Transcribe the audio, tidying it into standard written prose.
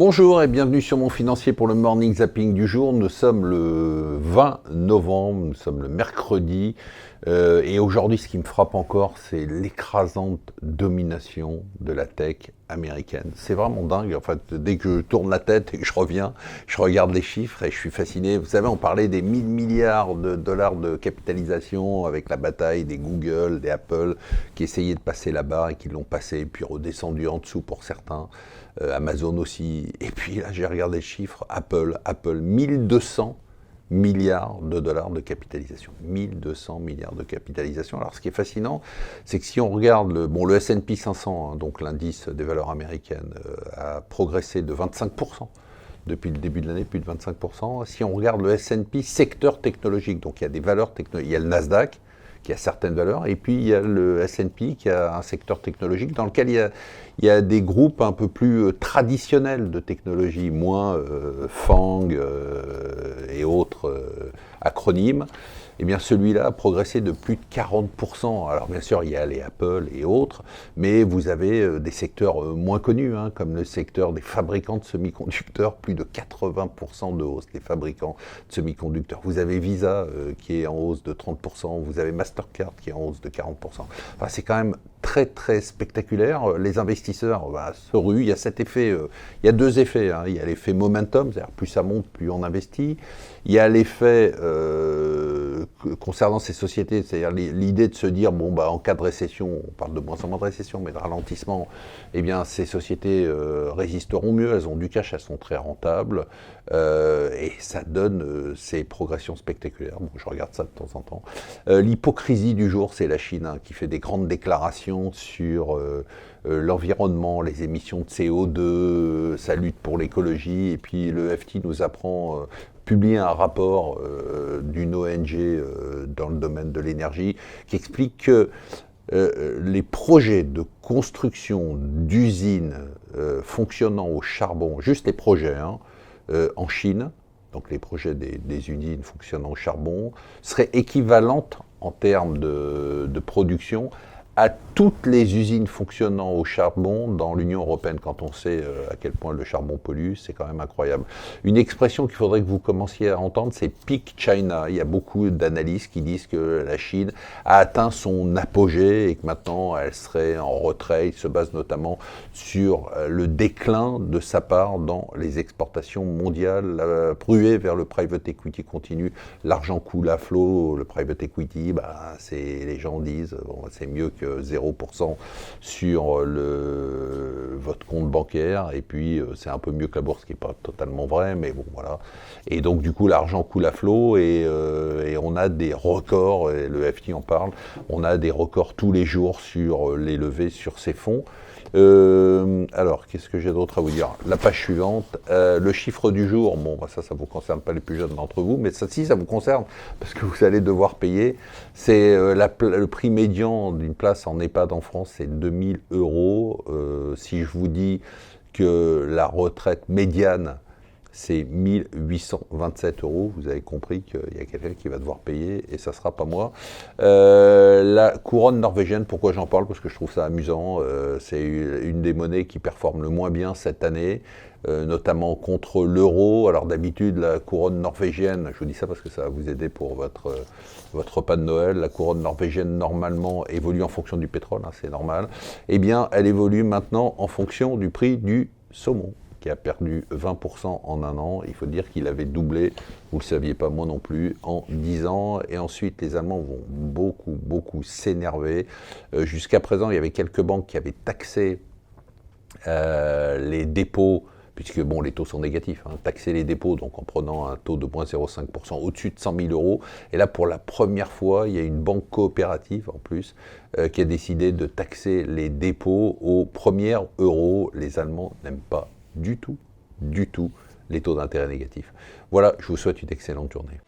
Bonjour et bienvenue sur Mon Financier pour le Morning Zapping du jour. Nous sommes le 20 novembre, nous sommes le mercredi. Et aujourd'hui, ce qui me frappe encore, c'est l'écrasante domination de la tech américaine. C'est vraiment dingue. En fait, dès que je tourne la tête et que je reviens, je regarde les chiffres et je suis fasciné. Vous savez, on parlait des 1000 milliards de dollars de capitalisation avec la bataille des Google, des Apple, qui essayaient de passer la barre et qui l'ont passé, puis redescendu en dessous pour certains. Amazon aussi. Et puis là, j'ai regardé les chiffres. Apple, 1200 milliards de dollars de capitalisation. 1200 milliards de capitalisation. Alors, ce qui est fascinant, c'est que si on regarde le S&P 500, hein, donc l'indice des valeurs américaines, a progressé de 25%. Depuis le début de l'année, plus de 25%. Si on regarde le S&P secteur technologique, donc il y a des valeurs technologiques, il y a le Nasdaq, qui a certaines valeurs, et puis il y a le S&P qui a un secteur technologique dans lequel il y a des groupes un peu plus traditionnels de technologie, moins FANG et autres acronymes. Eh bien celui-là a progressé de plus de 40%. Alors bien sûr, il y a les Apple et autres, mais vous avez des secteurs moins connus, hein, comme le secteur des fabricants de semi-conducteurs, plus de 80% de hausse, les fabricants de semi-conducteurs. Vous avez Visa qui est en hausse de 30%, vous avez Mastercard qui est en hausse de 40%. Enfin, c'est quand même très très spectaculaire. Les investisseurs se ruent. Il y a cet effet, il y a deux effets. Hein. Il y a l'effet momentum, c'est-à-dire plus ça monte, plus on investit. Il y a l'effet concernant ces sociétés, c'est-à-dire l'idée de se dire, en cas de récession, on parle de moins en moins de récession, mais de ralentissement, eh bien ces sociétés résisteront mieux, elles ont du cash, elles sont très rentables, et ça donne ces progressions spectaculaires. Bon, je regarde ça de temps en temps. L'hypocrisie du jour, c'est la Chine, hein, qui fait des grandes déclarations sur l'environnement, les émissions de CO2, sa lutte pour l'écologie, et puis le FT nous apprend publié un rapport d'une ONG dans le domaine de l'énergie qui explique que les projets de construction d'usines fonctionnant au charbon, juste les projets en Chine, donc les projets des usines fonctionnant au charbon, seraient équivalents en termes de production à toutes les usines fonctionnant au charbon dans l'Union européenne. Quand on sait à quel point le charbon pollue, c'est quand même incroyable. Une expression qu'il faudrait que vous commenciez à entendre, c'est « peak China ». Il y a beaucoup d'analystes qui disent que la Chine a atteint son apogée et que maintenant elle serait en retrait. Ils se basent notamment sur le déclin de sa part dans les exportations mondiales. La ruée vers le private equity continue. L'argent coule à flot. Le private equity, les gens disent c'est mieux que 0% sur votre compte bancaire, et puis c'est un peu mieux que la bourse, ce qui n'est pas totalement vrai, mais bon, voilà. Et donc, du coup, l'argent coule à flot, et on a des records, et le FT en parle, on a des records tous les jours sur les levées sur ces fonds. Alors, qu'est-ce que j'ai d'autre à vous dire? La page suivante, le chiffre du jour, ça vous concerne pas les plus jeunes d'entre vous, mais ça vous concerne, parce que vous allez devoir payer. C'est le prix médian d'une place en EHPAD en France, c'est 2000 euros. Si je vous dis que la retraite médiane, c'est 1827 euros. Vous avez compris qu'il y a quelqu'un qui va devoir payer, et ça ne sera pas moi. La couronne norvégienne, pourquoi j'en parle? Parce que je trouve ça amusant. C'est une des monnaies qui performe le moins bien cette année, notamment contre l'euro. Alors d'habitude, la couronne norvégienne, je vous dis ça parce que ça va vous aider pour votre repas de Noël, la couronne norvégienne normalement évolue en fonction du pétrole, hein, c'est normal. Eh bien, elle évolue maintenant en fonction du prix du saumon, qui a perdu 20% en un an. Il faut dire qu'il avait doublé, vous ne le saviez pas, moi non plus, en 10 ans. Et ensuite, les Allemands vont beaucoup s'énerver. Jusqu'à présent, il y avait quelques banques qui avaient taxé les dépôts, puisque les taux sont négatifs, hein, taxer les dépôts, donc en prenant un taux de moins 0,5% au-dessus de 100 000 euros. Et là, pour la première fois, il y a une banque coopérative, en plus, qui a décidé de taxer les dépôts au premier euro. Les Allemands n'aiment pas du tout les taux d'intérêt négatifs. Voilà, je vous souhaite une excellente journée.